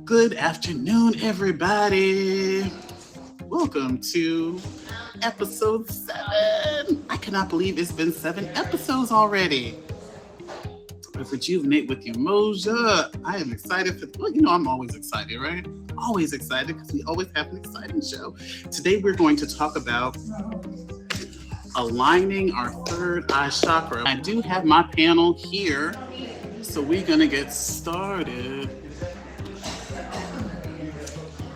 Good afternoon, everybody. Welcome to episode 7. I cannot believe it's been 7 episodes already. Rejuvenate with Emoja. I am excited I'm always excited, right? Always excited because we always have an exciting show. Today we're going to talk about aligning our third eye chakra. I do have my panel here, so we're going to get started.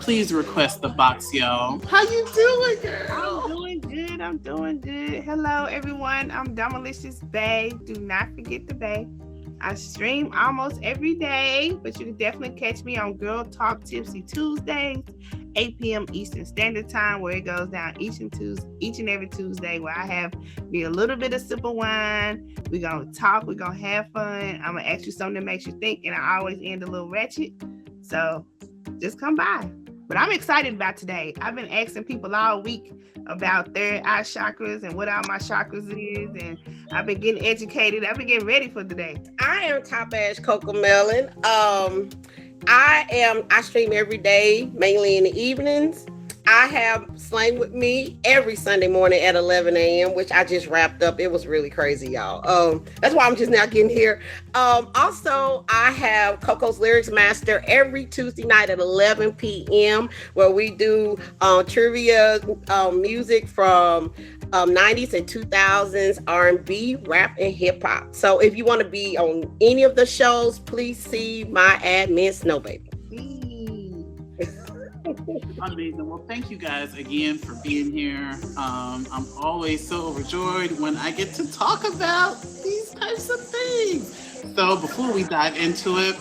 Please request the box, y'all. How you doing, girl? I'm doing good. Hello, everyone. I'm Domilicious Bay. Do not forget the Bay. I stream almost every day, but you can definitely catch me on Girl Talk Tipsy Tuesdays, 8 p.m. Eastern Standard Time, where it goes down each and every Tuesday, where I have me a little bit of sip of wine. We're going to talk. We're going to have fun. I'm going to ask you something that makes you think, and I always end a little ratchet. So just come by. But I'm excited about today. I've been asking people all week about third eye chakras and what all my chakras is, and I've been getting educated. I've been getting ready for today. I am Top Ash Cocoamellon. I stream every day, mainly in the evenings. I have Slang with Me every Sunday morning at 11 a.m., which I just wrapped up. It was really crazy, y'all. That's why I'm just now getting here. Also, I have Coco's Lyrics Master every Tuesday night at 11 p.m., where we do trivia music from 90s and 2000s, R&B, rap, and hip-hop. So if you want to be on any of the shows, please see my admin, Snow Baby. Amazing. Well, thank you guys again for being here. I'm always so overjoyed when I get to talk about these types of things. So before we dive into it,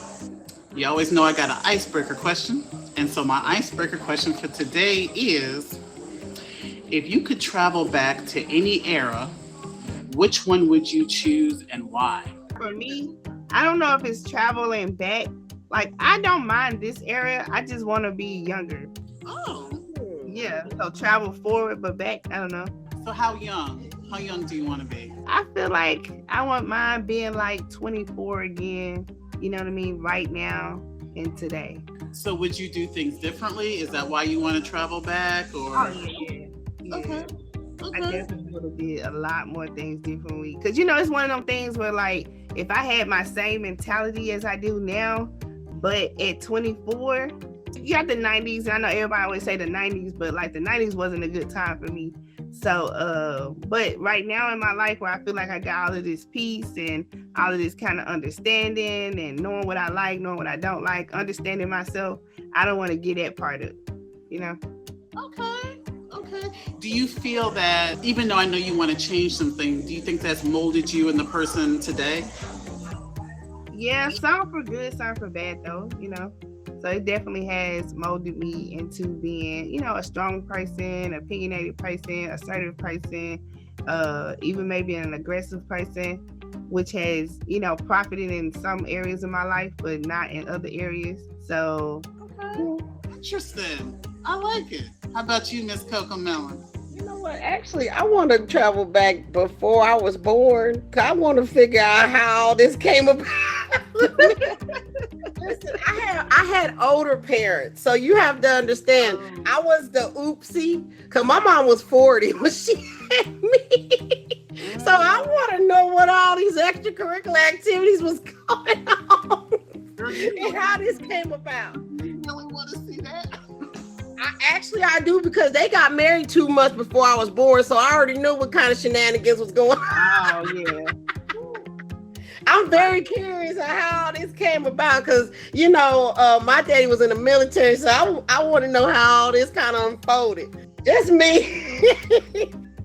you always know I got an icebreaker question. And so my icebreaker question for today is, if you could travel back to any era, which one would you choose and why? For me, I don't know if it's traveling back. Like, I don't mind this era. I just want to be younger. Oh. Yeah. So travel forward, but back, I don't know. So how young? How young do you want to be? I feel like I want mine being like 24 again. You know what I mean? Right now and today. So would you do things differently? Is that why you want to travel back? Or? Oh, yeah. Okay. I definitely would have did a lot more things differently. Because, it's one of them things where, like, if I had my same mentality as I do now, but at 24, you got the 90s. I know everybody always say the 90s, but like the 90s wasn't a good time for me. So, but right now in my life where I feel like I got all of this peace and all of this kind of understanding and knowing what I like, knowing what I don't like, understanding myself, I don't want to get that part of, Okay. Do you feel that, even though I know you want to change something, do you think that's molded you in the person today? Yeah, some for good, some for bad though, So it definitely has molded me into being, a strong person, opinionated person, assertive person, even maybe an aggressive person, which has, profited in some areas of my life, but not in other areas. So. Okay. Interesting. I like it. How about you, Miss Cocoamellon? You know what? Actually, I want to travel back before I was born. Cause I want to figure out how all this came about. Listen, I had older parents, so you have to understand. I was the oopsie, cause my mom was 40 when she had me. So I want to know what all these extracurricular activities was going on and how this came about. You really want to see that? I do, because they got married 2 months before I was born, so I already knew what kind of shenanigans was going on. Oh, yeah. I'm very curious of how this came about, because, my daddy was in the military, so I want to know how all this kind of unfolded. Just me.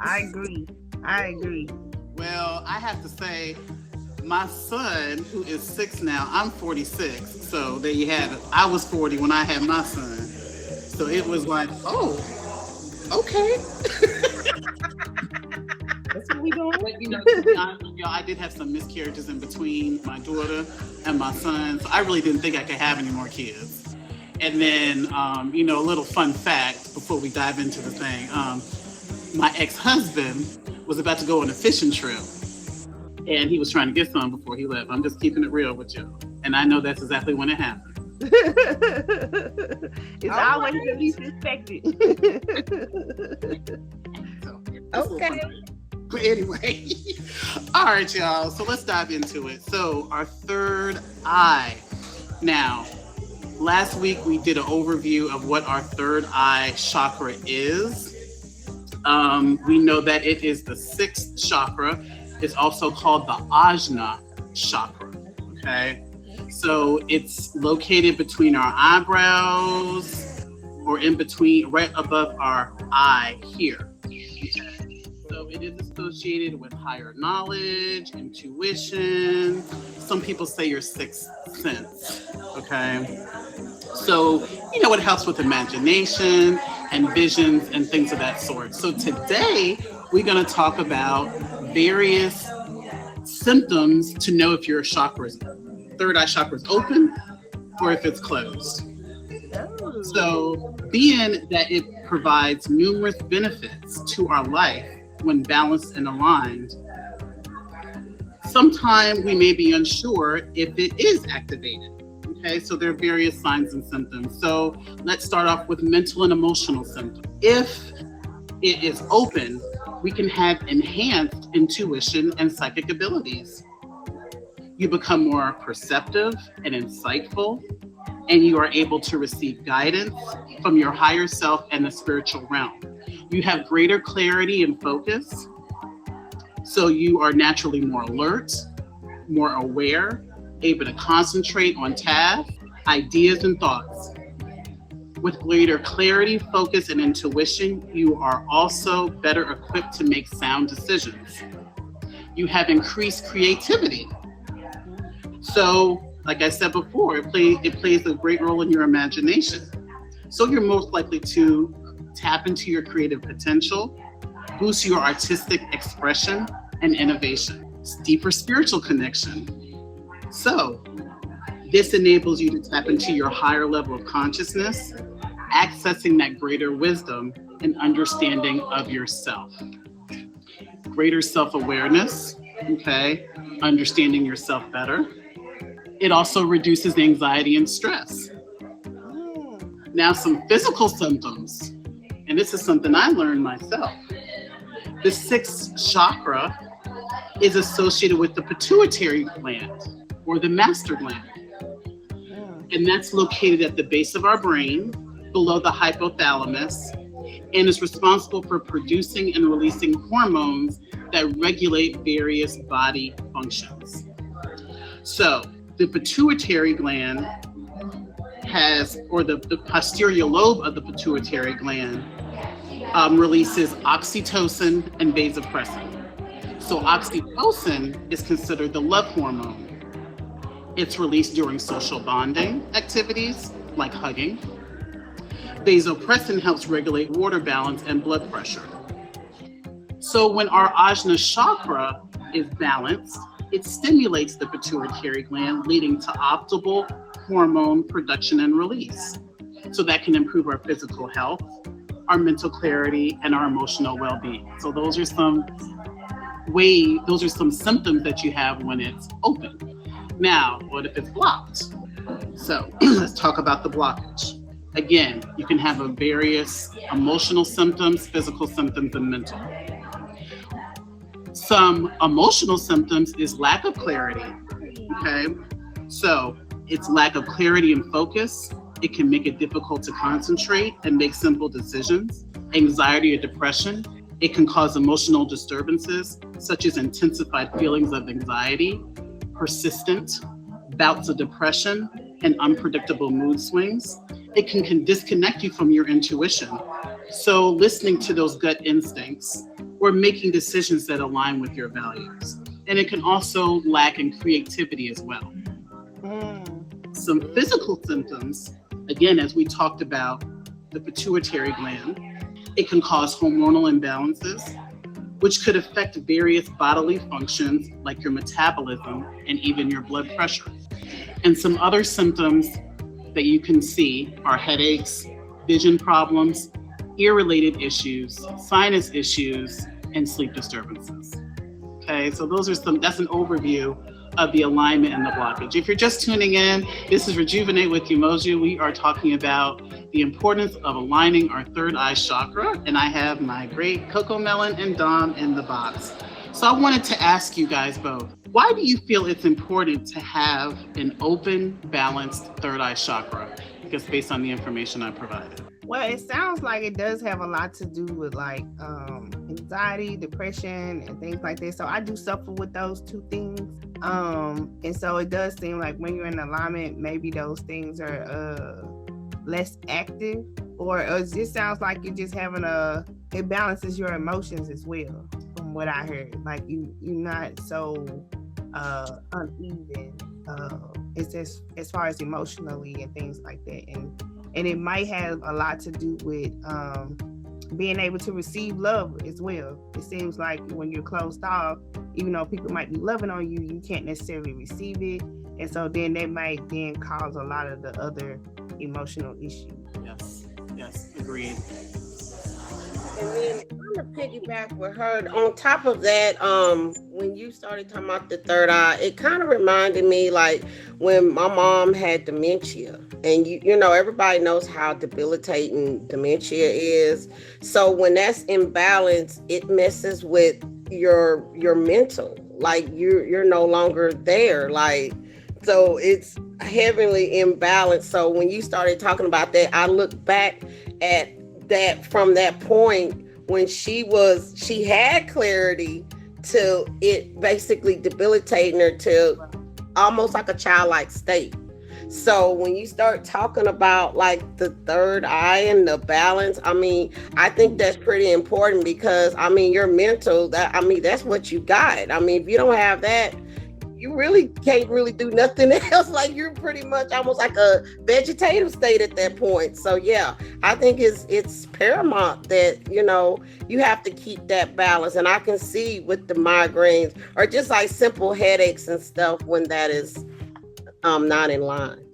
I agree. Well, I have to say, my son, who is 6 now, I'm 46, so there you have it. I was 40 when I had my son. So it was like, oh, okay. That's what we doing. But, I did have some miscarriages in between my daughter and my son. So I really didn't think I could have any more kids. And then, a little fun fact before we dive into the thing. My ex-husband was about to go on a fishing trip. And he was trying to get some before he left. I'm just keeping it real with you. And I know that's exactly when it happened. It's All always right. the least expected. Okay. But anyway, all right, y'all. So let's dive into it. So our third eye. Now, last week we did an overview of what our third eye chakra is. We know that it is the sixth chakra. It's also called the Ajna chakra. Okay. So it's located between our eyebrows or in between, right above our eye here. So it is associated with higher knowledge, intuition. Some people say your sixth sense. Okay. So, it helps with imagination and visions and things of that sort. So today we're going to talk about various symptoms to know if your third eye chakra is open or if it's closed. So being that it provides numerous benefits to our life when balanced and aligned, sometimes we may be unsure if it is activated. Okay, so there are various signs and symptoms. So let's start off with mental and emotional symptoms. If it is open, we can have enhanced intuition and psychic abilities. You become more perceptive and insightful, and you are able to receive guidance from your higher self and the spiritual realm. You have greater clarity and focus, so you are naturally more alert, more aware, able to concentrate on tasks, ideas, and thoughts. With greater clarity, focus, and intuition, you are also better equipped to make sound decisions. You have increased creativity. So, like I said before, it plays a great role in your imagination. So you're most likely to tap into your creative potential, boost your artistic expression and innovation. It's deeper spiritual connection. So this enables you to tap into your higher level of consciousness, accessing that greater wisdom and understanding of yourself. Greater self-awareness, okay, understanding yourself better. It also reduces anxiety and stress. Now, some physical symptoms, and this is something I learned myself. The sixth chakra is associated with the pituitary gland or the master gland. And that's located at the base of our brain, below the hypothalamus, and is responsible for producing and releasing hormones that regulate various body functions. So the pituitary gland the posterior lobe of the pituitary gland releases oxytocin and vasopressin. So oxytocin is considered the love hormone. It's released during social bonding activities like hugging. Vasopressin helps regulate water balance and blood pressure. So when our Ajna chakra is balanced, it stimulates the pituitary gland, leading to optimal hormone production and release. So that can improve our physical health, our mental clarity, and our emotional well-being. So those are some symptoms that you have when it's open. Now, what if it's blocked? So let's talk about the blockage. Again, you can have various emotional symptoms, physical symptoms, and mental. Some emotional symptoms is lack of clarity, okay? So it's lack of clarity and focus. It can make it difficult to concentrate and make simple decisions. Anxiety or depression. It can cause emotional disturbances, such as intensified feelings of anxiety, persistent bouts of depression, and unpredictable mood swings. It can disconnect you from your intuition. So listening to those gut instincts or making decisions that align with your values. And it can also lack in creativity as well. Some physical symptoms, again, as we talked about the pituitary gland, it can cause hormonal imbalances, which could affect various bodily functions like your metabolism and even your blood pressure. And some other symptoms that you can see are headaches, vision problems, ear-related issues, sinus issues, and sleep disturbances. Okay, so that's an overview of the alignment and the blockage. If you're just tuning in, this is Rejuvenate with Umoja. We are talking about the importance of aligning our third eye chakra, and I have my great Cocoamellon and Dom in the box. So I wanted to ask you guys both, why do you feel it's important to have an open, balanced third eye chakra? Because based on the information I provided. Well, it sounds like it does have a lot to do with like anxiety, depression, and things like that. So I do suffer with those two things. And so it does seem like when you're in alignment, maybe those things are less active, or it just sounds like you're just having it balances your emotions as well, from what I heard. Like you're not so uneven. It's just as far as emotionally and things like that. And it might have a lot to do with being able to receive love as well. It seems like when you're closed off, even though people might be loving on you, you can't necessarily receive it. And so then that might then cause a lot of the other emotional issues. Yes, agreed. And then I'm gonna piggyback with her. On top of that, when you started talking about the third eye, it kind of reminded me like when my mom had dementia, and you know everybody knows how debilitating dementia is. So when that's imbalanced, it messes with your mental. Like you're no longer there. Like so it's heavily imbalanced. So when you started talking about that, I look back at that from that point when she had clarity to it basically debilitating her to almost like a childlike state. So when you start talking about like the third eye and the balance, I mean, I think that's pretty important because I mean your mental, that's what you got. I mean, if you don't have that, you really can't really do nothing else. Like you're pretty much almost like a vegetative state at that point. So yeah, I think it's paramount that, you know, you have to keep that balance. And I can see with the migraines or just like simple headaches and stuff when that is not in line.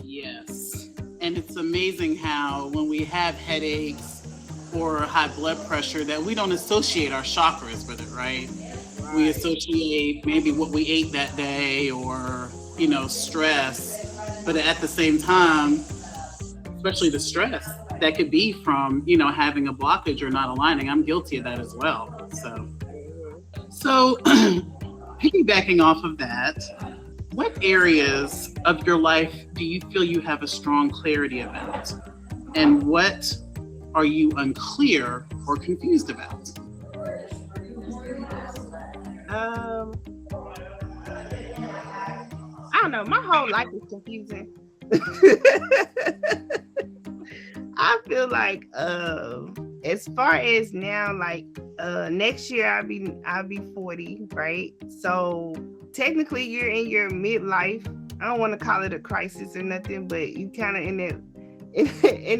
Yes. And it's amazing how when we have headaches or high blood pressure that we don't associate our chakras with it, right? We associate maybe what we ate that day or, you know, stress. But at the same time, especially the stress that could be from, you know, having a blockage or not aligning. I'm guilty of that as well. So piggybacking off of that, what areas of your life do you feel you have a strong clarity about? And what are you unclear or confused about? I don't know. My whole life is confusing. I feel like as far as now, like next year I'll be 40, right? So technically you're in your midlife. I don't want to call it a crisis or nothing, but you kind of in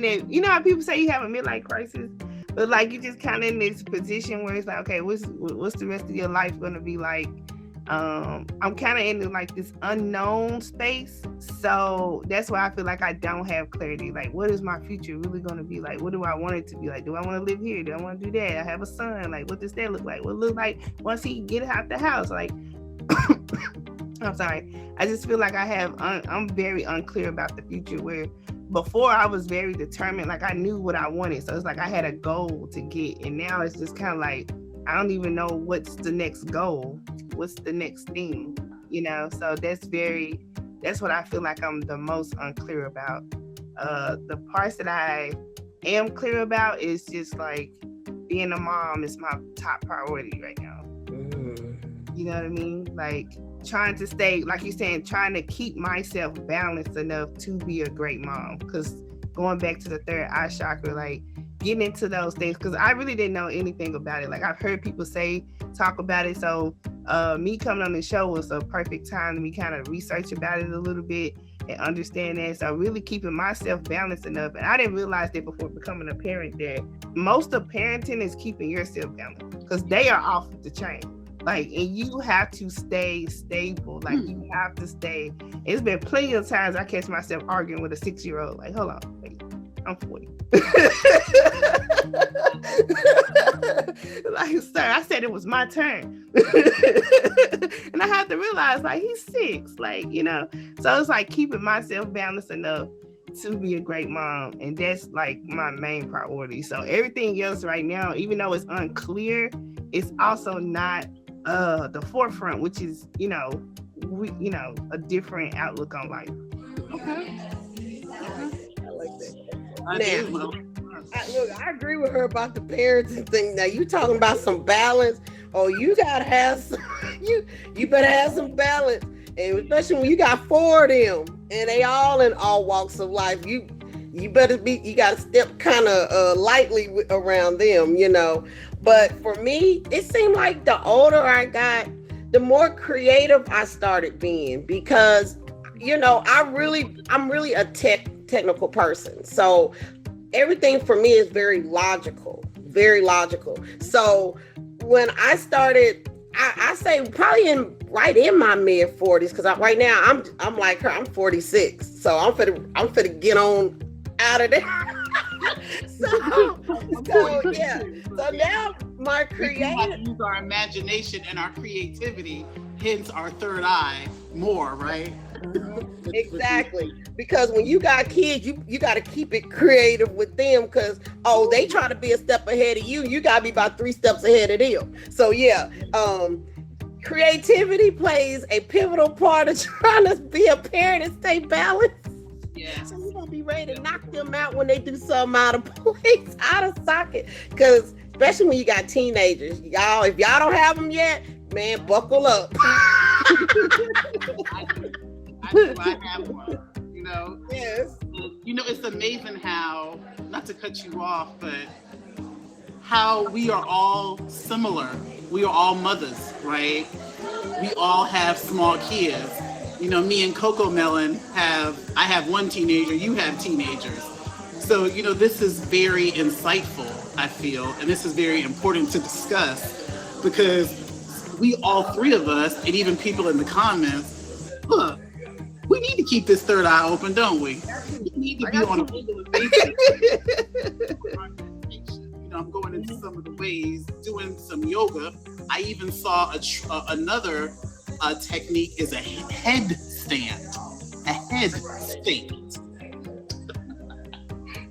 that, you know how people say you have a midlife crisis? But like you just kind of in this position where it's like, okay, what's the rest of your life gonna be like? I'm kind of in like this unknown space, so that's why I feel like I don't have clarity. Like, what is my future really gonna be like? What do I want it to be like? Do I want to live here? Do I want to do that? I have a son. Like, what does that look like? What it look like once he get out the house? Like, I'm sorry. I just feel like I'm very unclear about the future. Where before I was very determined, like I knew what I wanted. So it's like I had a goal to get, and now it's just kind of like I don't even know what's the next goal, what's the next thing, you know. So that's what I feel like I'm the most unclear about. The parts that I am clear about is just like being a mom is my top priority right now. You know what I mean? Like trying to stay, like you're saying, trying to keep myself balanced enough to be a great mom. Because going back to the third eye chakra, like getting into those things, because I really didn't know anything about it. Like I've heard people talk about it. So me coming on the show was a perfect time to me kind of research about it a little bit and understand that. So really keeping myself balanced enough. And I didn't realize that before becoming a parent that most of parenting is keeping yourself balanced because they are off the chain. Like, and you have to stay stable. Like, you have to stay. It's been plenty of times I catch myself arguing with a 6-year-old. Like, hold on, wait, I'm 40. Like, sir, I said it was my turn. And I have to realize, like, he's 6, like, you know. So it's like keeping myself balanced enough to be a great mom, and that's like my main priority. So everything else right now, even though it's unclear, it's also not the forefront, which is, you know, a different outlook on life. Okay. I like that. I Now, do. I agree with her about the parenting thing. Now you talking about some balance. Oh, you gotta have some, you better have some balance. And especially when you got 4 of them and they all in all walks of life, you gotta step kind of lightly around them, you know. But for me, it seemed like the older I got, the more creative I started being, because, you know, I'm really a technical person. So everything for me is very logical. So when I started, I say probably right in my mid 40s, because right now I'm like her. I'm 46, so I'm finna get on out of there. so yeah. So now my creative, use our imagination and our creativity, hence our third eye more, right? Exactly, because when you got kids, you got to keep it creative with them, because they try to be a step ahead of you got to be about 3 steps ahead of them. So yeah, creativity plays a pivotal part of trying to be a parent and stay balanced. Yeah. So you're gonna be ready to knock them out when they do something out of place, out of socket, because especially when you got teenagers, y'all, if y'all don't have them yet, man, buckle up. I have one, you know. Yes. You know, it's amazing how, not to cut you off, but how we are all similar. We are all mothers, right? We all have small kids. You know, me and Cocoamellon I have one teenager, you have teenagers. So, you know, this is very insightful, I feel, and this is very important to discuss, because we all 3 of us, and even people in the comments, look, we need to keep this third eye open, don't we? We need to be on a regular basis. You know, I'm going into some of the ways, doing some yoga. I even saw another technique is a headstand. A headstand.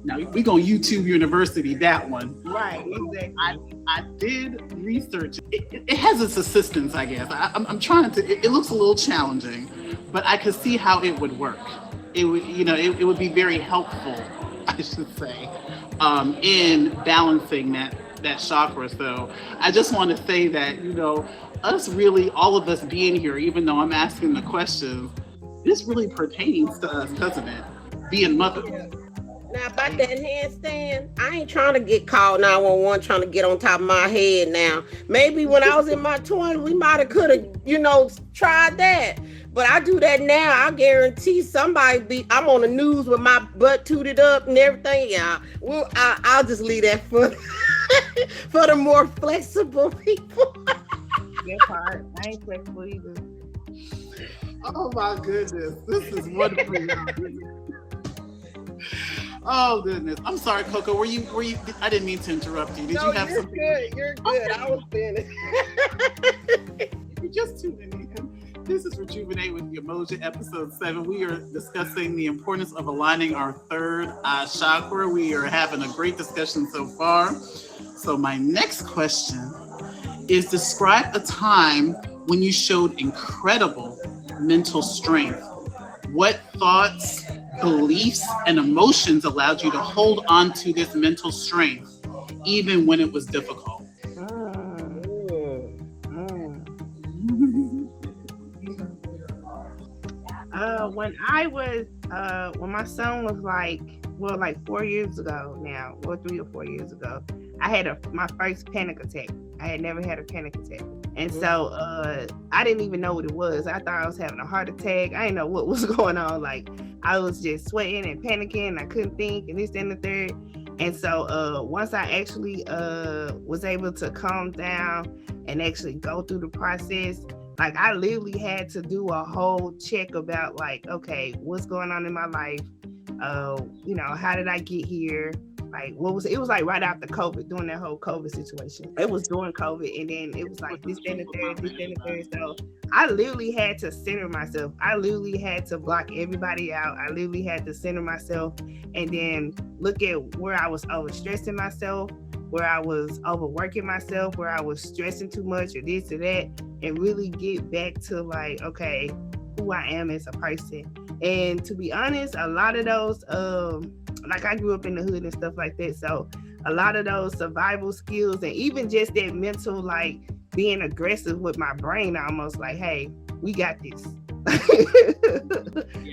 Now we're gonna YouTube University that one. Right, exactly. I did research. It has its assistance, I guess. I'm trying to. It looks a little challenging, but I could see how it would work. It would, you know, it would be very helpful, I should say, in balancing that chakra. So I just want to say that, you know, all of us being here, even though I'm asking the question, this really pertains to us, doesn't it? Being mothers. Yeah. Now about that handstand, I ain't trying to get called 911 trying to get on top of my head now. Maybe when I was in my 20s, we might have could have, you know, tried that. But I do that now. I guarantee I'm on the news with my butt tooted up and everything. Yeah, I'll just leave that for for the more flexible people. That part, I ain't flexible either. Oh my goodness, this is wonderful. Oh goodness, I'm sorry, Coco. Were you? I didn't mean to interrupt you. Did you have something? You're good. I was finished. You just tuned in. This is Rejuvenate with Yamoja, episode 7. We are discussing the importance of aligning our third eye chakra. We are having a great discussion so far. So my next question is, describe a time when you showed incredible mental strength. What thoughts, beliefs, and emotions allowed you to hold on to this mental strength, even when it was difficult? When my son was like 4 years ago now, or 3 or 4 years ago, I had my first panic attack. I had never had a panic attack. And so I didn't even know what it was. I thought I was having a heart attack. I didn't know what was going on. Like, I was just sweating and panicking, and I couldn't think, and this, and the third. And so once I actually was able to calm down and actually go through the process, like, I literally had to do a whole check about, like, okay, what's going on in my life? You know, how did I get here? like what was it was like right after COVID, during that whole COVID situation. It was during COVID, and then it was like this, then the third, this, then the third. So I literally had to center myself. I literally had to block everybody out. I literally had to center myself, and then look at where I was overstressing myself, where I was overworking myself, where I was stressing too much or this or that, and really get back to like, okay, who I am as a person. And to be honest, a lot of those like I grew up in the hood and stuff like that, so a lot of those survival skills and even just that mental, like being aggressive with my brain, almost like, hey, we got this.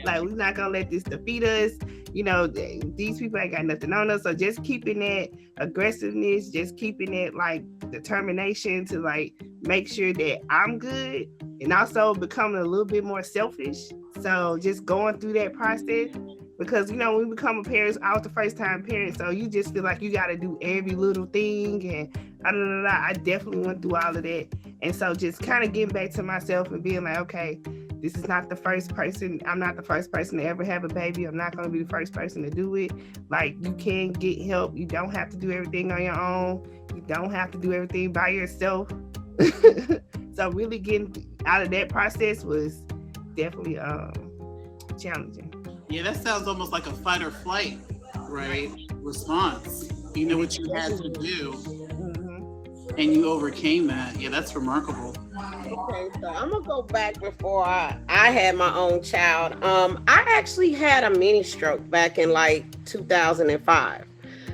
Like, we're not gonna let this defeat us. You know, these people ain't got nothing on us. So just keeping that aggressiveness, just keeping that like determination to like make sure that I'm good, and also becoming a little bit more selfish. So just going through that process, because you know, when we become a parent, I was the first time parent, so you just feel like you got to do every little thing, and I definitely went through all of that. And so just kind of getting back to myself and being like, okay, this is not the first person. I'm not the first person to ever have a baby. I'm not going to be the first person to do it. Like, you can get help. You don't have to do everything on your own. You don't have to do everything by yourself. So really getting out of that process was definitely challenging. Yeah, that sounds almost like a fight or flight, right? Response. You know what you had to do, and you overcame that. Yeah, that's remarkable. Okay, so I'm gonna go back before I had my own child. I actually had a mini stroke back in like 2005.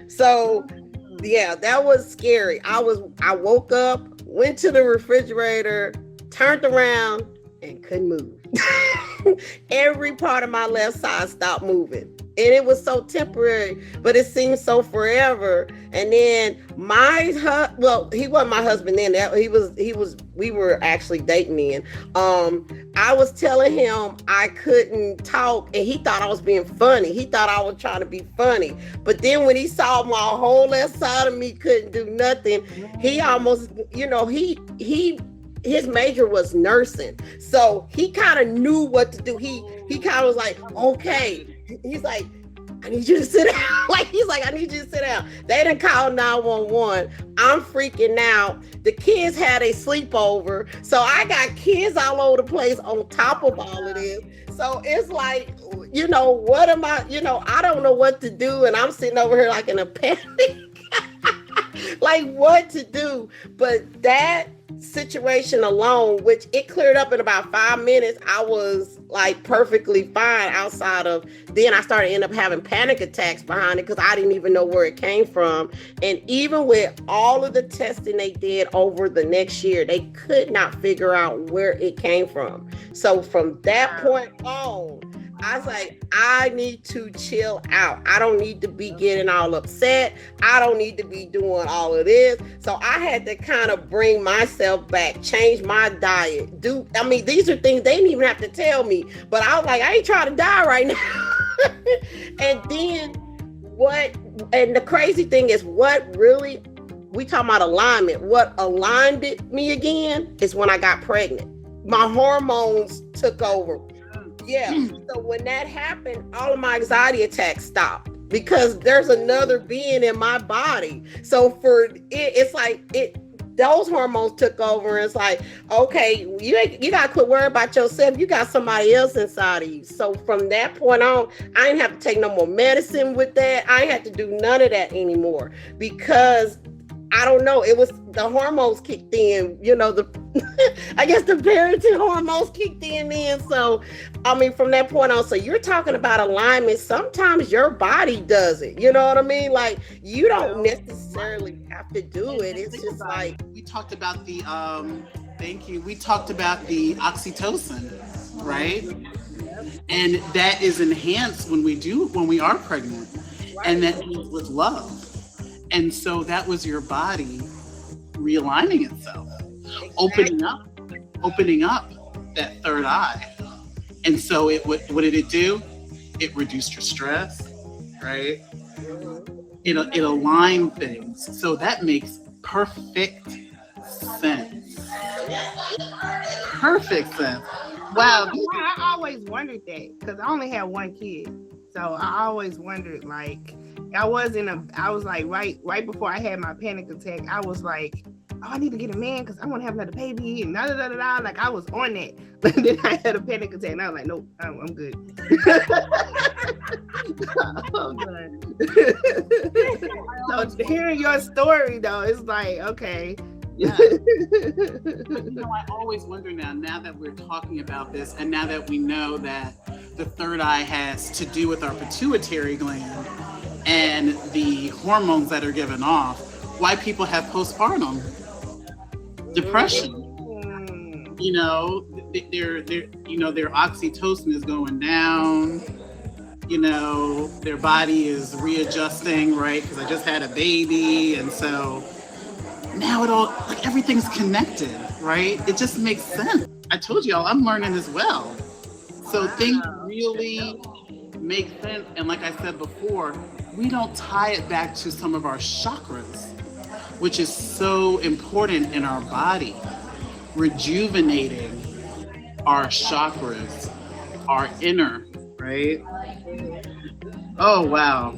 So yeah, that was scary. I woke up, went to the refrigerator, turned around, and couldn't move. Every part of my left side stopped moving, and it was so temporary, but it seemed so forever. And then he wasn't my husband then. We were actually dating then. I was telling him I couldn't talk, and he thought I was being funny. He thought I was trying to be funny. But then when he saw my whole left side of me couldn't do nothing, he almost, his major was nursing, so he kind of knew what to do. He kind of was like, okay. He's like, I need you to sit down. I need you to sit down. They didn't call 911. I'm freaking out. The kids had a sleepover, so I got kids all over the place on top of all of this. So it's like, what am I? I don't know what to do, and I'm sitting over here like in a panic, like what to do. But that situation alone, which it cleared up in about 5 minutes, I was like perfectly fine. Outside of then I started end up having panic attacks behind it, because I didn't even know where it came from. And even with all of the testing they did over the next year, they could not figure out where it came from. So from that point on, I was like, I need to chill out. I don't need to be getting all upset. I don't need to be doing all of this. So I had to kind of bring myself back, change my diet. These are things they didn't even have to tell me. But I was like, I ain't trying to die right now. And then and the crazy thing is, what really, we talking about alignment. What aligned me again is when I got pregnant. My hormones took over. Yeah. So when that happened, all of my anxiety attacks stopped, because there's another being in my body. So it's like those hormones took over, and it's like, okay, you gotta quit worrying about yourself. You got somebody else inside of you. So from that point on, I didn't have to take no more medicine with that. I ain't have to do none of that anymore, because I don't know, it was the hormones kicked in, I guess the parenting hormones kicked in then. So, from that point on, so you're talking about alignment. Sometimes your body does it, you know what I mean? Like, you don't necessarily have to do it. It's just like, we talked about the, we talked about the oxytocin, right? And that is enhanced when we are pregnant, and that means with love. And so that was your body realigning itself, opening up that third eye. And so what did it do? It reduced your stress, right? It aligned things. So that makes perfect sense. Perfect sense. Wow. I always wondered that, because I only had one kid. So I always wondered, like, I was like right before I had my panic attack, I was like, oh, I need to get a man because I want to have another baby and da da da da. Like I was on that, but then I had a panic attack and I was like, nope, I'm good. I'm done. So hearing your story though, it's like, okay. Yeah. I always wonder now that we're talking about this, and now that we know that the third eye has to do with our pituitary gland and the hormones that are given off, why people have postpartum depression. Their oxytocin is going down. Their body is readjusting, right? Because I just had a baby, and so now everything's connected, right? It just makes sense. I told y'all I'm learning as well. So things really make sense. And like I said before, we don't tie it back to some of our chakras, which is so important in our body. Rejuvenating our chakras, our inner, right? Oh, wow.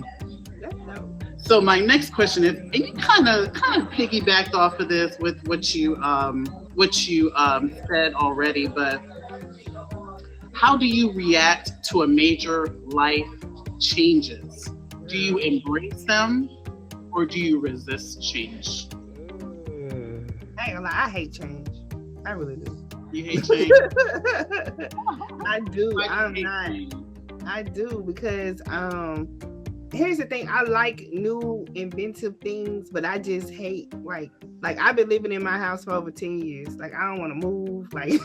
So my next question is, and you kind of piggybacked off of this with what you said already, but how do you react to a major life changes? Do you embrace them or do you resist change? I ain't gonna lie, I hate change. I really do. You hate change? I do. I do because here's the thing. I like new inventive things, but I just hate like I've been living in my house for over 10 years. Like I don't want to move. Like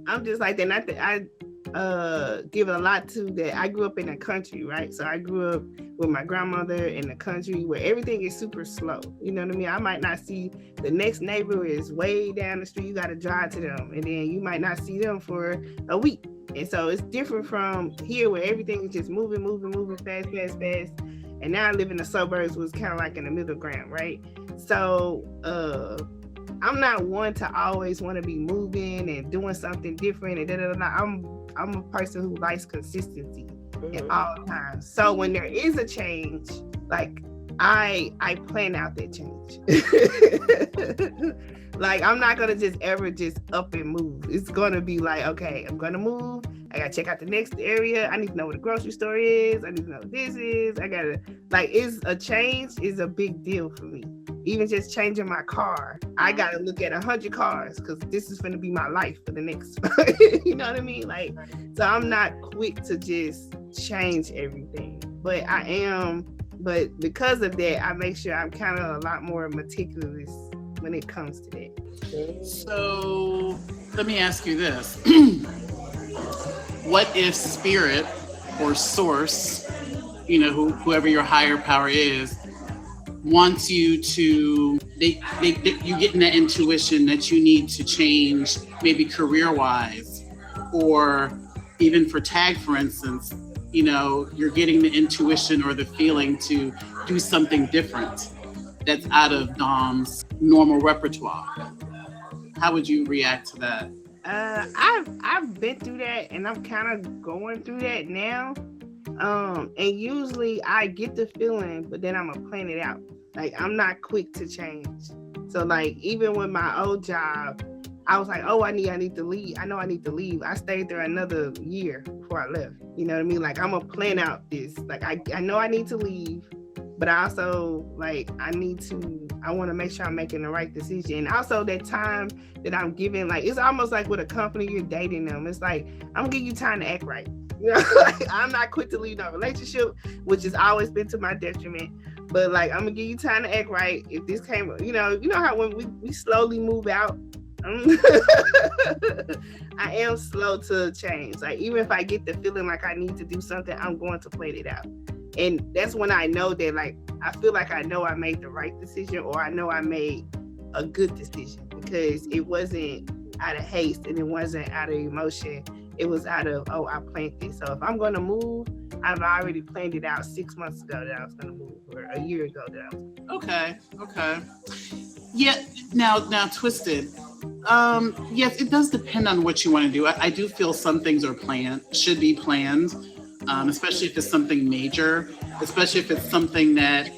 I'm just like that. Not that I give a lot to that. I grew up in the country, right? So I grew up with my grandmother in the country where everything is super slow. You know what I mean? I might not see the next neighbor is way down the street. You got to drive to them, and then you might not see them for a week. And so it's different from here where everything is just moving fast. And now I live in the suburbs, was kind of like in the middle ground, right? So I'm not one to always want to be moving and doing something different and I'm a person who likes consistency at all times. So when there is a change, like I plan out that change. Like I'm not gonna just ever just up and move. It's gonna be like, okay, I'm gonna move. I gotta check out the next area. I need to know where the grocery store is. I need to know what this is. I gotta it's a change is a big deal for me. Even just changing my car, I gotta look at 100 cars because this is gonna be my life for the next. You know what I mean? Like, so I'm not quick to just change everything, but I am. But because of that, I make sure I'm kind of a lot more meticulous when it comes to that. So let me ask you this. What if spirit or source, whoever your higher power is, wants you to, you getting that intuition that you need to change, maybe career-wise, or even for tag, for instance, you're getting the intuition or the feeling to do something different that's out of Dom's normal repertoire. How would you react to that? I've been through that, and I'm kind of going through that now. And usually I get the feeling, but then I'm gonna plan it out. Like I'm not quick to change. So like even with my old job, I was like, oh, I need to leave. I know I need to leave. I stayed there another year before I left. You know what I mean? Like I'm gonna plan out this. Like I know I need to leave, but I also I want to make sure I'm making the right decision. And also that time that I'm giving, like it's almost like with a company, you're dating them. It's like I'm gonna give you time to act right. Like, I'm not quick to leave no relationship, which has always been to my detriment. But like I'm gonna give you time to act right. If this came, you know how when we slowly move out, I am slow to change. Like even if I get the feeling like I need to do something, I'm going to plan it out. And that's when I know that like I feel like I know I made the right decision, or I know I made a good decision, because it wasn't out of haste and it wasn't out of emotion. It was out of, I planned this. So if I'm going to move, I've already planned it out 6 months ago that I was going to move, or a year ago that I was. Okay. Yeah. Now Twisted. Yes, it does depend on what you want to do. I do feel some things are should be planned, especially if it's something major. especially if it's something that,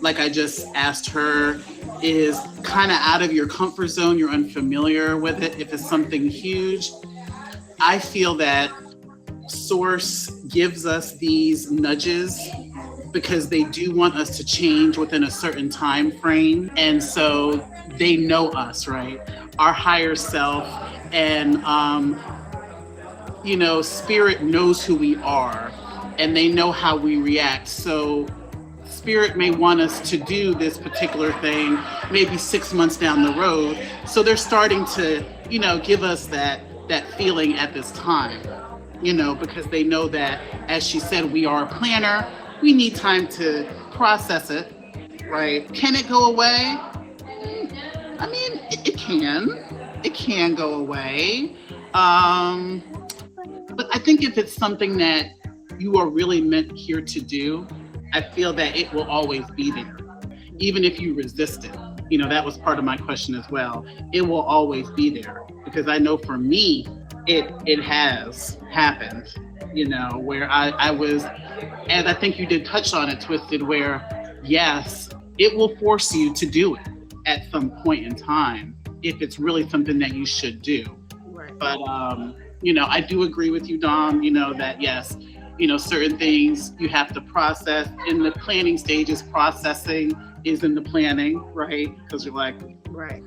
like I just asked her, is kind of out of your comfort zone, you're unfamiliar with it. If it's something huge, I feel that Source gives us these nudges because they do want us to change within a certain time frame. And so they know us, right? Our higher self and, spirit knows who we are and they know how we react. So spirit may want us to do this particular thing maybe 6 months down the road. So they're starting to, give us that feeling at this time, because they know that, as she said, we are a planner. We need time to process it, right? Can it go away? I mean, it can. It can go away. But I think if it's something that you are really meant here to do, I feel that it will always be there, even if you resist it. That was part of my question as well. It will always be there because I know for me, it has happened, where I was, and I think you did touch on it, Twisted, where yes, it will force you to do it at some point in time if it's really something that you should do. Right. But, I do agree with you, Dom, that yes, certain things you have to process in the planning stages. Processing is in the planning, right? Because you're like, right.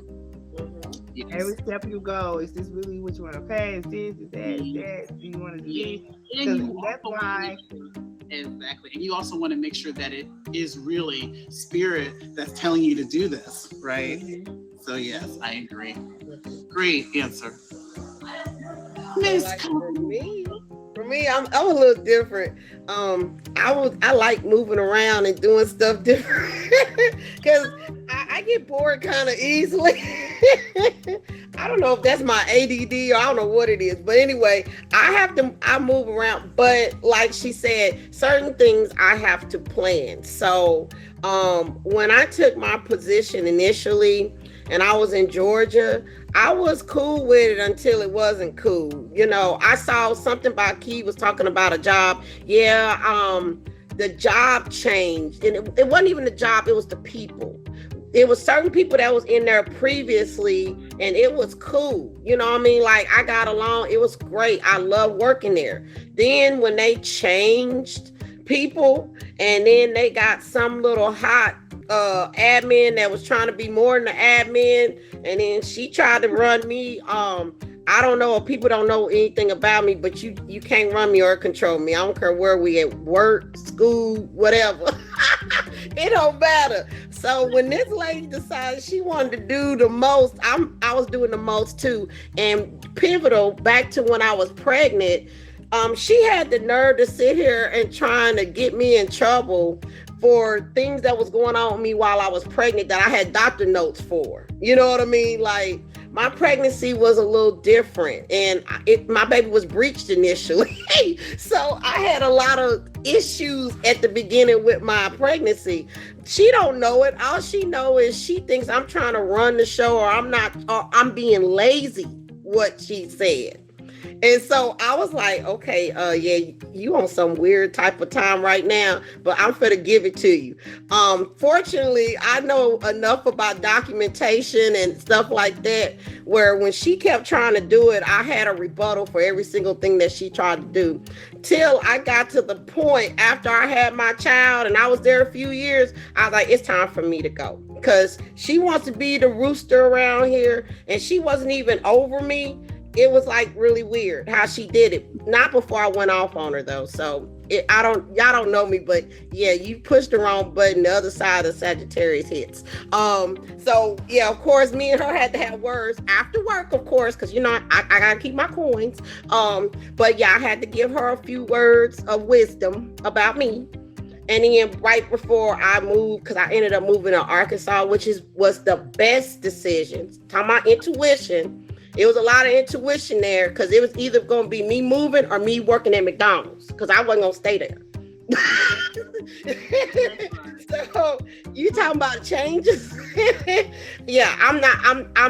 Yes. Every step you go, is this really what you want to pay? Is this, is that, is that? Do you want to do this? And That's why. Exactly. And you also want to make sure that it is really spirit that's telling you to do this, right? Mm-hmm. So yes, I agree. Great answer. Miss For me, I'm a little different. I like moving around and doing stuff different because I get bored kind of easily. I don't know if that's my ADD or I don't know what it is, but anyway, I move around. But like she said, certain things I have to plan. So when I took my position initially, and I was in Georgia, I was cool with it until it wasn't cool. I saw something about Key was talking about a job. Yeah, the job changed. And it wasn't even the job, it was the people. It was certain people that was in there previously, and it was cool. You know what I mean? Like, I got along. It was great. I love working there. Then when they changed people, and then they got some little hot admin that was trying to be more than the admin, and then she tried to run me. I don't know if people don't know anything about me, but you can't run me or control me. I don't care where we at, work, school, whatever. It don't matter. So when this lady decided she wanted to do the most, I was doing the most too. And pivotal back to when I was pregnant, she had the nerve to sit here and trying to get me in trouble for things that was going on with me while I was pregnant that I had doctor notes for. You know what I mean? Like, my pregnancy was a little different, and my baby was breached initially. So I had a lot of issues at the beginning with my pregnancy. She don't know it. All she know is she thinks I'm trying to run the show, or I'm being lazy, what she said. And so I was like, okay, yeah, you on some weird type of time right now, but I'm finna give it to you. Fortunately, I know enough about documentation and stuff like that, where when she kept trying to do it, I had a rebuttal for every single thing that she tried to do. Till I got to the point after I had my child and I was there a few years, I was like, it's time for me to go. Because she wants to be the rooster around here, and she wasn't even over me. It was like really weird how she did it. Not before I went off on her though. So y'all don't know me, but yeah, you pushed the wrong button. The other side of Sagittarius hits. So yeah, of course, me and her had to have words after work, of course, because I gotta keep my coins. But yeah, I had to give her a few words of wisdom about me. And then right before I moved, because I ended up moving to Arkansas, which was the best decision. Talking about intuition. It was a lot of intuition there, because it was either going to be me moving or me working at McDonald's, because I wasn't going to stay there. So you talking about changes? Yeah, I'm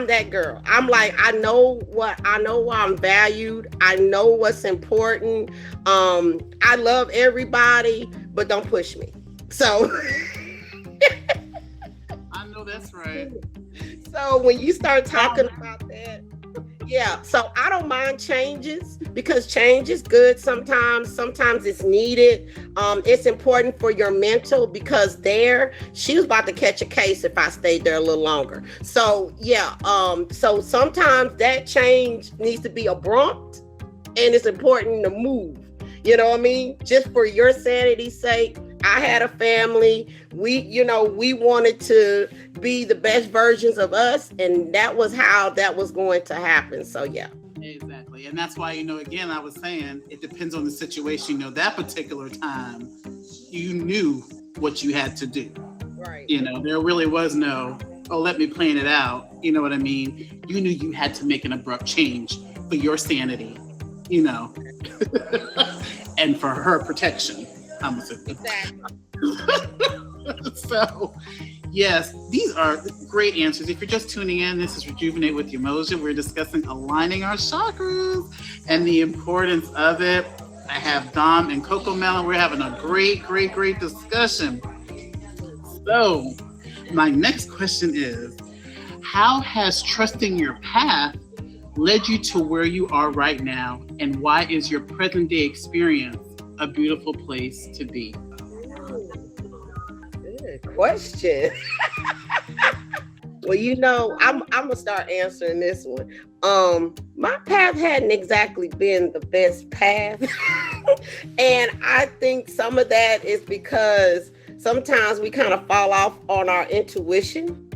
that girl. I'm like, I know why I'm valued. I know what's important. I love everybody, but don't push me. So I know that's right. so when you start talking about that, yeah, so I don't mind changes because change is good sometimes. Sometimes it's needed. It's important for your mental because she was about to catch a case if I stayed there a little longer. So yeah, so sometimes that change needs to be abrupt and it's important to move. You know what I mean? Just for your sanity's sake. I had a family. We wanted to be the best versions of us, and that was how that was going to happen. So yeah. Exactly. And that's why, again, I was saying it depends on the situation. That particular time, you knew what you had to do. Right. There really was no, oh, let me plan it out. You know what I mean? You knew you had to make an abrupt change for your sanity, and for her protection. I'm assuming. Exactly. So, yes, these are great answers. If you're just tuning in, this is Rejuvenate with Umoja. We're discussing aligning our chakras and the importance of it. I have Dom and Cocoamellon. We're having a great, great, great discussion. So, my next question is, how has trusting your path led you to where you are right now? And why is your present day experience a beautiful place to be? Good question. Well, I'm gonna start answering this one. My path hadn't exactly been the best path. And I think some of that is because sometimes we kind of fall off on our intuition.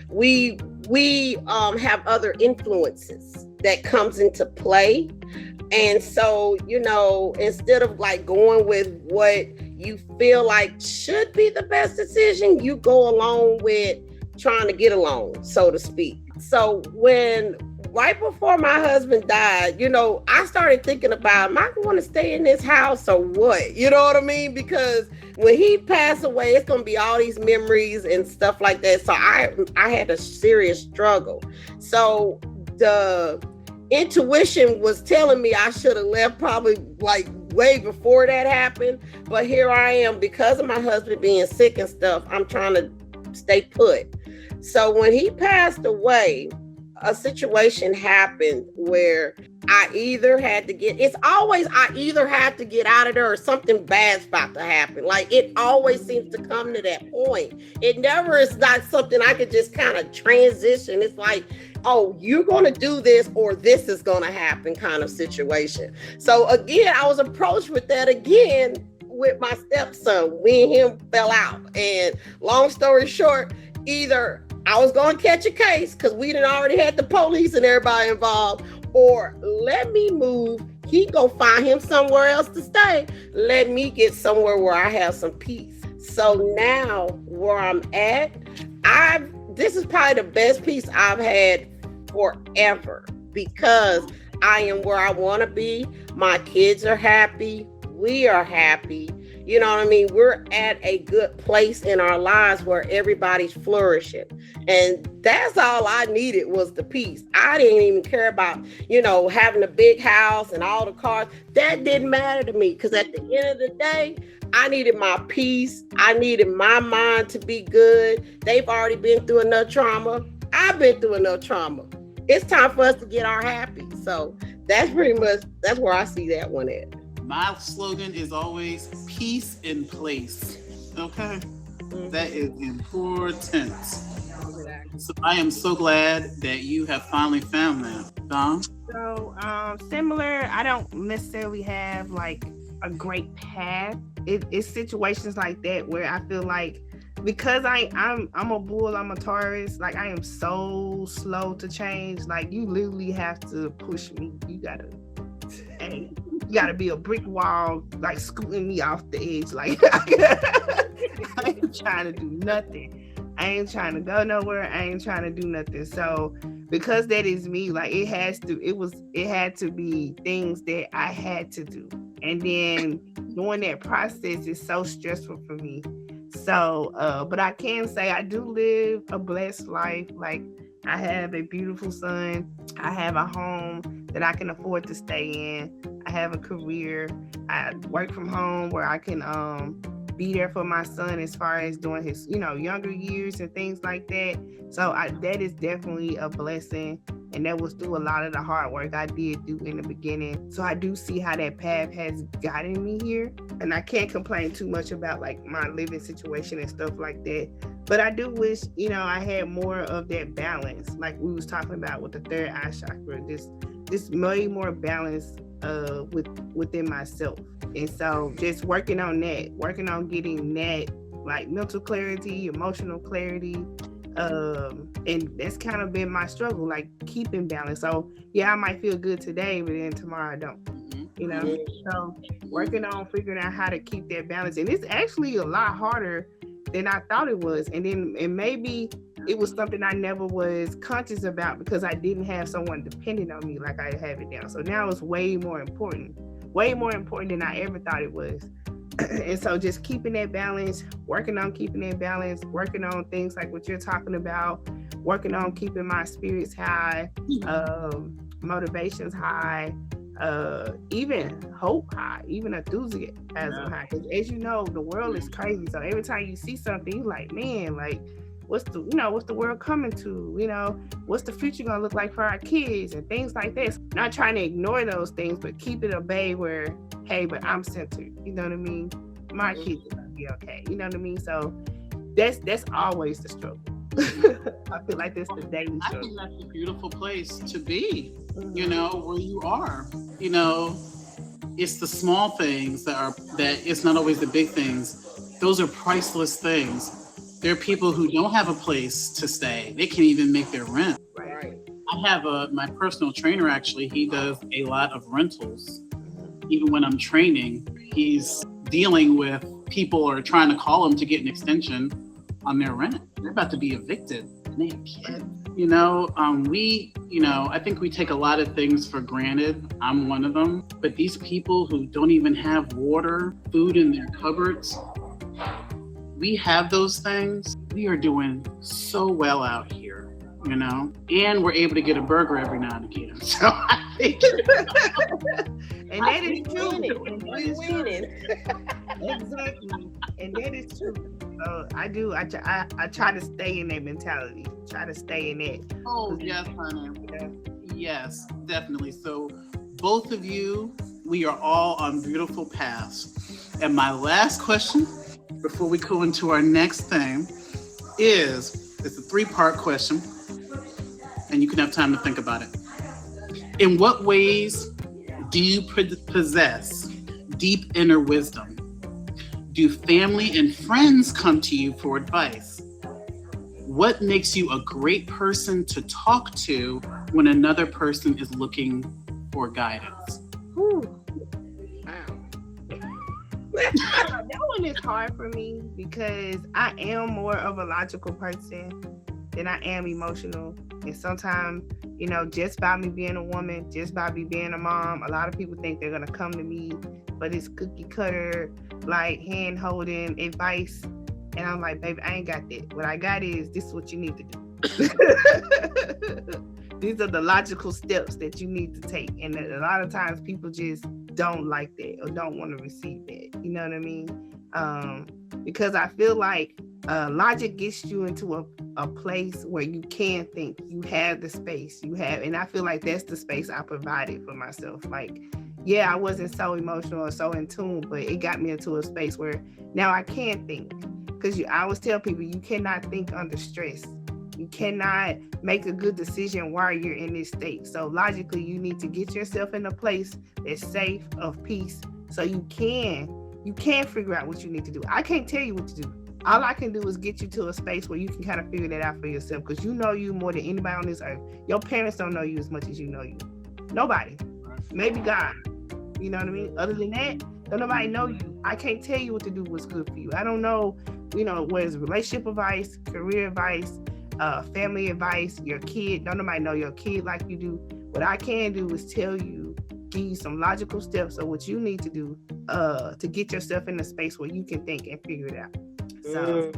We have other influences that comes into play. And so, instead of like going with what you feel like should be the best decision, you go along with trying to get along, so to speak. So right before my husband died, I started thinking about, am I going to stay in this house or what? You know what I mean? Because when he passed away, it's going to be all these memories and stuff like that. So I had a serious struggle. So the intuition was telling me I should have left probably like way before that happened. But here I am, because of my husband being sick and stuff, I'm trying to stay put. So when he passed away, a situation happened where I either had to get out of there or something bad's about to happen. Like, it always seems to come to that point. It never is not something I could just kind of transition. It's like, oh, you're going to do this or this is going to happen kind of situation. So again, I was approached with that again with my stepson. Me and him fell out. And long story short, either I was going to catch a case because we done already had the police and everybody involved, or let me move. He go find him somewhere else to stay. Let me get somewhere where I have some peace. So now where I'm at, this is probably the best peace I've had forever, because I am where I want to be. My kids are happy. We are happy. You know what I mean? We're at a good place in our lives where everybody's flourishing. And that's all I needed was the peace. I didn't even care about, having a big house and all the cars. That didn't matter to me, because at the end of the day, I needed my peace. I needed my mind to be good. They've already been through enough trauma. I've been through enough trauma. It's time for us to get our happy. So that's where I see that one at. My slogan is always peace in place. Okay? Mm-hmm. That is important. So I am so glad that you have finally found that. Dom? So similar, I don't necessarily have like a great path. It's situations like that where I feel like, because I'm a bull, I'm a Taurus, like I am so slow to change. Like, you literally have to push me. You gotta be a brick wall, like scooting me off the edge. Like, I ain't trying to do nothing. I ain't trying to go nowhere. I ain't trying to do nothing. So because that is me, like it had to be things that I had to do. And then doing that process is so stressful for me. So, but I can say I do live a blessed life. Like, I have a beautiful son. I have a home that I can afford to stay in. I have a career. I work from home where I can be there for my son as far as doing his, younger years and things like that. So that is definitely a blessing. And that was through a lot of the hard work I did do in the beginning. So I do see how that path has gotten me here. And I can't complain too much about like my living situation and stuff like that. But I do wish, I had more of that balance, like we was talking about with the third eye chakra, this way more balance within myself. And so just working on getting that like mental clarity, emotional clarity, and that's kind of been my struggle, like keeping balance. So yeah, I might feel good today, but then tomorrow I don't. So working on figuring out how to keep that balance, and it's actually a lot harder than I thought it was. And maybe it was something I never was conscious about because I didn't have someone dependent on me like I have it now. So now it's way more important than I ever thought it was. And so just keeping that balance, working on keeping that balance, working on things like what you're talking about, working on keeping my spirits high, motivations high, even hope high, even enthusiasm high. Because as you know, the world is crazy. So every time you see something, you're like, man, like what's the world coming to? What's the future gonna look like for our kids and things like this? Not trying to ignore those things, but keep it a bay where, hey, but I'm centered. You know what I mean? My kids are gonna be okay. You know what I mean? So that's always the struggle. I feel like that's the daily struggle. I think that's a beautiful place to be. Where you are. It's the small things that it's not always the big things. Those are priceless things. There are people who don't have a place to stay. They can't even make their rent. Right. I have my personal trainer, actually, he does a lot of rentals. Even when I'm training, he's dealing with people or trying to call him to get an extension on their rent. They're about to be evicted. And they have kids. I think we take a lot of things for granted. I'm one of them. But these people who don't even have water, food in their cupboards, we have those things. We are doing so well out here, and we're able to get a burger every now and again. So I think, and that is true. We're winning. Exactly, and that is true. So I try to stay in that mentality. Try to stay in it. Oh yes, honey. Yes, definitely. So both of you, we are all on beautiful paths. And my last question, before we go into our next thing, it's a 3-part question, and you can have time to think about it. In what ways do you possess deep inner wisdom? Do family and friends come to you for advice? What makes you a great person to talk to when another person is looking for guidance? That one is hard for me because I am more of a logical person than I am emotional. And sometimes, just by me being a woman, just by me being a mom, a lot of people think they're going to come to me for this cookie cutter, like hand holding advice. And I'm like, baby, I ain't got that. What I got is, this is what you need to do. These are the logical steps that you need to take. And a lot of times people just don't like that or don't want to receive that. You know what I mean? Because I feel like logic gets you into a place where you can think. You have the space. And I feel like that's the space I provided for myself. Like, yeah, I wasn't so emotional or so in tune, but it got me into a space where now I can think. Because I always tell people, you cannot think under stress. You cannot make a good decision while you're in this state. So logically, you need to get yourself in a place that's safe, of peace, so you can figure out what you need to do. I can't tell you what to do. All I can do is get you to a space where you can kind of figure that out for yourself, because you know you more than anybody on this earth. Your parents don't know you as much as you know you. Nobody. Maybe God. You know what I mean? Other than that, don't nobody know you. I can't tell you what to do, what's good for you. I don't know, what is relationship advice, career advice, family advice, your kid. Don't nobody know your kid like you do. What I can do is tell you, give you some logical steps of what you need to do to get yourself in a space where you can think and figure it out. So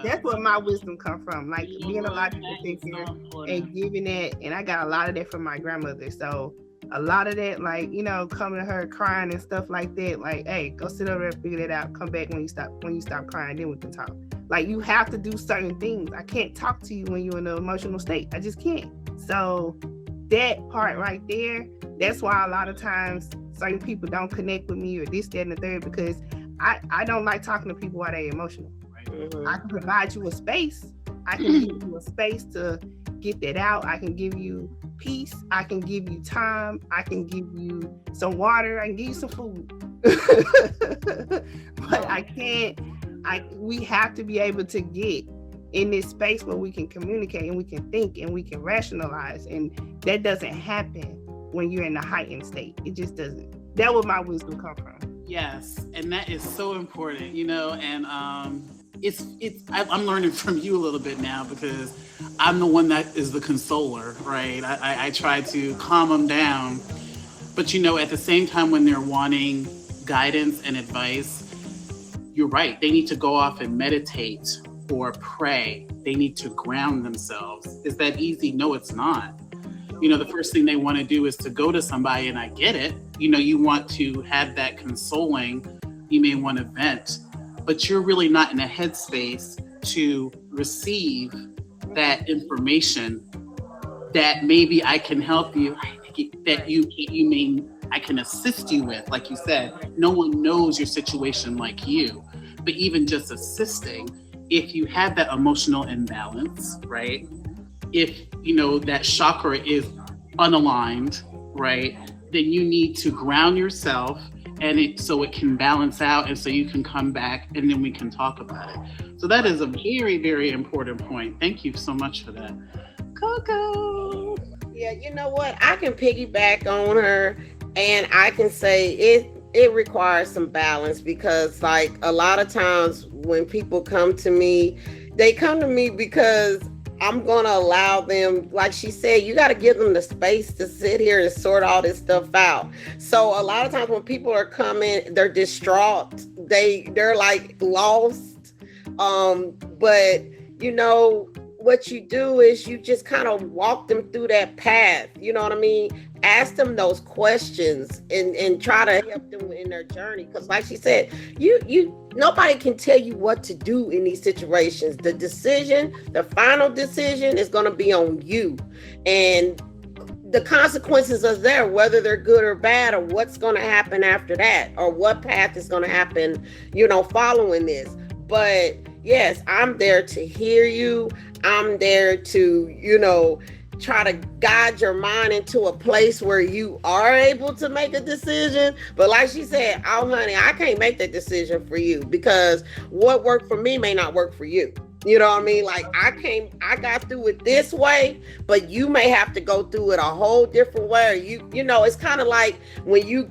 that's where my wisdom come from, like being a logical thinker and giving that. And I got a lot of that from my grandmother. So a lot of that, like, you know, coming to her crying and stuff like that, like, hey, go sit over there and figure that out. Come back when you stop crying, then we can talk. Like, you have to do certain things. I can't talk to you when you're in an emotional state. I just can't. So that part right there, that's why a lot of times certain people don't connect with me or this, that, and the third, because I don't like talking to people while they're emotional. Mm-hmm. I can provide you a space. I can give you a space to get that out. I can give you peace. I can give you time. I can give you some water. I can give you some food. But I can't. We have to be able to get in this space where we can communicate and we can think and we can rationalize. And that doesn't happen when you're in a heightened state. It just doesn't. That's where my wisdom come from. Yes, and that is so important, you know, and I'm learning from you a little bit now because I'm the one that is the consoler, right? I try to calm them down, but you know, at the same time, when they're wanting guidance and advice, you're right. They need to go off and meditate or pray. They need to ground themselves. Is that easy? No, it's not. You know, the first thing they want to do is to go to somebody, and I get it. You know, you want to have that consoling. You may want to vent, but you're really not in a headspace to receive that information that maybe I can help you, that I can assist you with. Like you said, no one knows your situation like you, but even just assisting, if you have that emotional imbalance, right? If, you know, that chakra is unaligned, right? Then you need to ground yourself so it can balance out and so you can come back and then we can talk about it. So that is a very, very important point. Thank you so much for that. Coco. Yeah, you know what? I can piggyback on her and I can say it requires some balance because like a lot of times when people come to me, they come to me because I'm going to allow them, like she said, you got to give them the space to sit here and sort all this stuff out. So a lot of times when people are coming, they're distraught. They're like lost. But you know, what you do is you just kind of walk them through that path. You know what I mean? Ask them those questions and try to help them in their journey. Because like she said, nobody can tell you what to do in these situations. The final decision is going to be on you. And the consequences are there, whether they're good or bad, or what's going to happen after that, or what path is going to happen, you know, following this. But yes, I'm there to hear you. I'm there to, you know, try to guide your mind into a place where you are able to make a decision. But like she said, oh honey, I can't make that decision for you because what worked for me may not work for you. You know what I mean? Like I got through it this way, but you may have to go through it a whole different way. You know, it's kind of like when you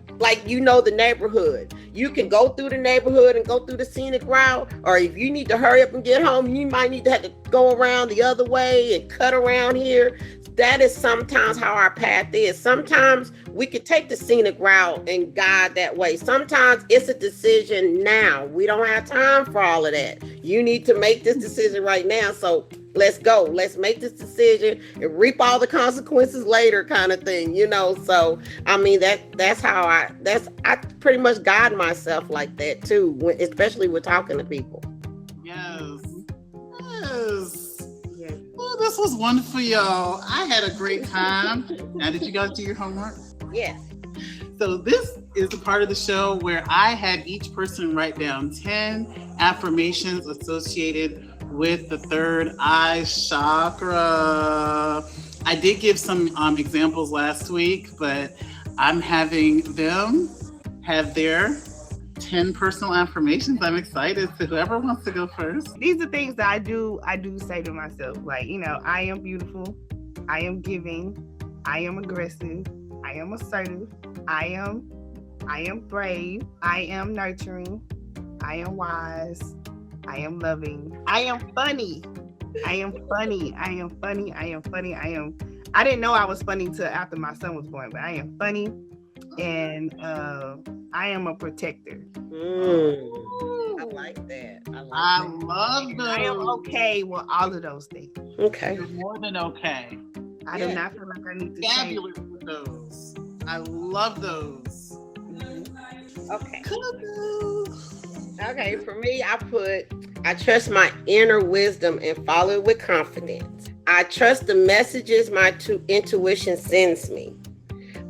know the neighborhood. You can go through the neighborhood and go through the scenic route, or if you need to hurry up and get home, you might need to have to go around the other way and cut around here. That is sometimes how our path is. Sometimes we could take the scenic route and guide that way. Sometimes it's a decision now. We don't have time for all of that. You need to make this decision right now. So let's go. Let's make this decision and reap all the consequences later kind of thing, you know? So, I mean, that's how I pretty much guide myself like that too, especially with talking to people. Yes. Oh, this was wonderful, y'all. I had a great time. Now, did you guys do your homework? Yes. So this is the part of the show where I had each person write down 10 affirmations associated with the third eye chakra. I did give some examples last week, but I'm having them have their 10 personal affirmations. I'm excited. So whoever wants to go first. These are things that I do say to myself. Like, you know, I am beautiful. I am giving. I am aggressive. I am assertive. I am brave. I am nurturing. I am wise. I am loving. I am funny. I am funny. I am funny. I am funny. I didn't know I was funny till after my son was born, but I am funny. And I am a protector. I like that. I love those. I am okay with all of those things. Okay. You're more than okay. I do not feel like I need to change. Fabulous with those. I love those. Okay. Cuckoo. Okay, for me, I trust my inner wisdom and follow it with confidence. I trust the messages my intuition sends me.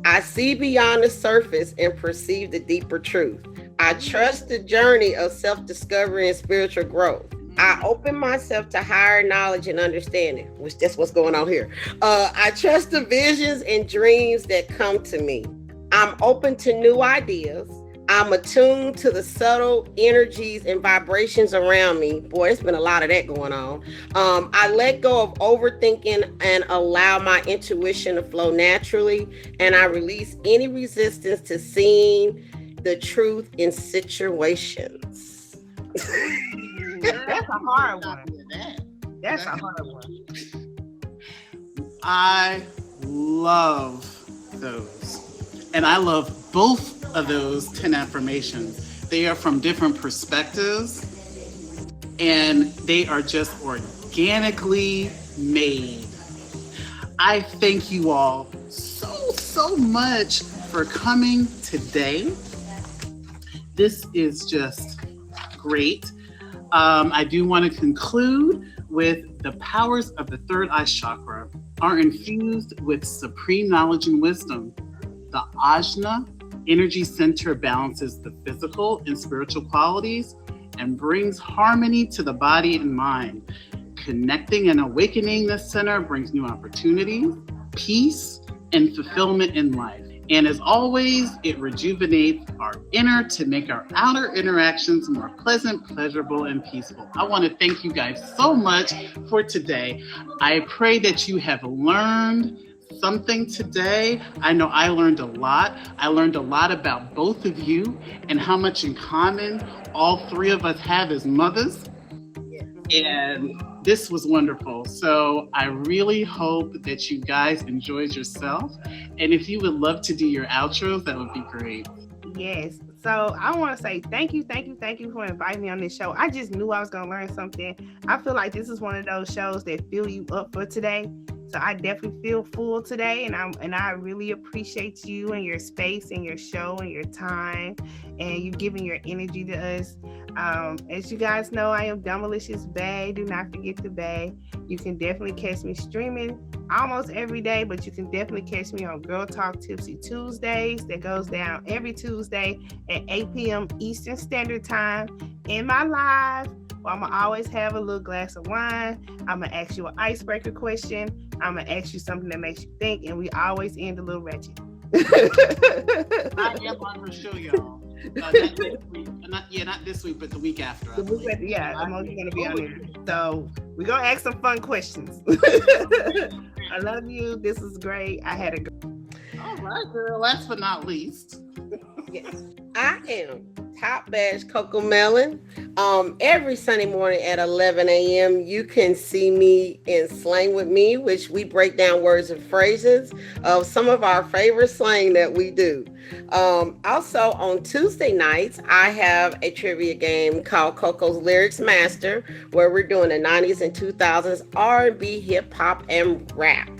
I see beyond the surface and perceive the deeper truth. I trust the journey of self-discovery and spiritual growth. I open myself to higher knowledge and understanding, which that's what's going on here. I trust the visions and dreams that come to me. I'm open to new ideas. I'm attuned to the subtle energies and vibrations around me. Boy, it's been a lot of that going on. I let go of overthinking and allow my intuition to flow naturally. And I release any resistance to seeing the truth in situations. That's a hard one. That's a hard one. I love those. And I love both of those 10 affirmations. They are from different perspectives and they are just organically made. I thank you all so much for coming today. This is just great. I do want to conclude with the powers of the third eye chakra are infused with supreme knowledge and wisdom. The ajna energy center balances the physical and spiritual qualities and brings harmony to the body and mind. Connecting and awakening this center brings new opportunities, peace, and fulfillment in life. And as always, it rejuvenates our inner to make our outer interactions more pleasant, pleasurable, and peaceful. I want to thank you guys so much for today. I pray that you have learned something today. I know I learned a lot. I learned a lot about both of you and how much in common all three of us have as mothers. And this was wonderful. So I really hope that you guys enjoyed yourself. And if you would love to do your outros, that would be great. Yes. So I want to say thank you for inviting me on this show. I just knew I was going to learn something. I feel like this is one of those shows that fill you up for today. So I definitely feel full today, and I really appreciate you and your space and your show and your time and you giving your energy to us. As you guys know, I am Domilicious Bae. Do not forget the Bae. You can definitely catch me streaming almost every day, but you can definitely catch me on Girl Talk Tipsy Tuesdays. That goes down every Tuesday at 8 p.m. Eastern Standard Time in my live. I'm going to always have a little glass of wine. I'm going to ask you an icebreaker question. I'm going to ask you something that makes you think, and we always end a little ratchet. I am on her show, y'all. Not this week, but the week after. I'm only going to be on it. So we're going to ask some fun questions. I love you. This is great. I had a good. All right, girl. Last but not least. Yes, I am Top Badge Cocoamellon. Every Sunday morning at 11 a.m. you can see me in Slang with Me, which we break down words and phrases of some of our favorite slang that we do. Also on Tuesday nights, I have a trivia game called Coco's Lyrics Master, where we're doing the 90s and 2000s R&B, hip hop, and rap.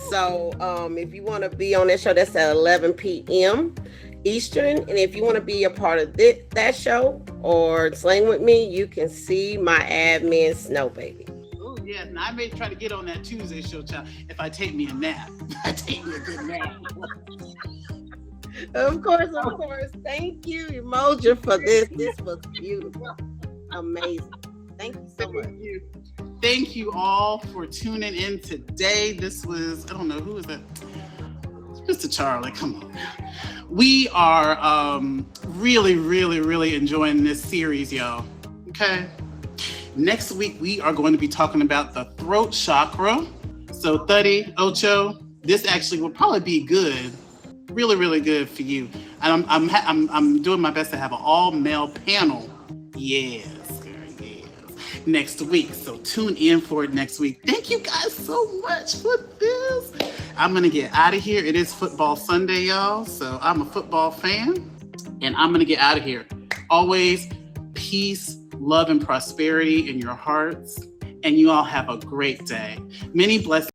So if you want to be on that show, that's at 11 p.m. Eastern. And if you want to be a part of that show or Slang with Me, you can see my admin Snow Baby. Oh yeah, and I may try to get on that Tuesday show, child, if I take me a nap. I take me a good nap. Of course. Thank you, Emoji, for this. This was beautiful. Amazing. Thank you so much. Thank you all for tuning in today. This was, I don't know, who is that? Mr. Charlie, come on now. We are really enjoying this series, y'all. Okay? Next week, we are going to be talking about the throat chakra. So, Thuddy, Ocho, this actually will probably be good. Really good for you. And I'm doing my best to have an all-male panel. Yes. Next week. So tune in for it next week. Thank you guys so much for this. I'm going to get out of here. It is Football Sunday, y'all. So I'm a football fan and I'm going to get out of here. Always peace, love, and prosperity in your hearts. And you all have a great day. Many blessings.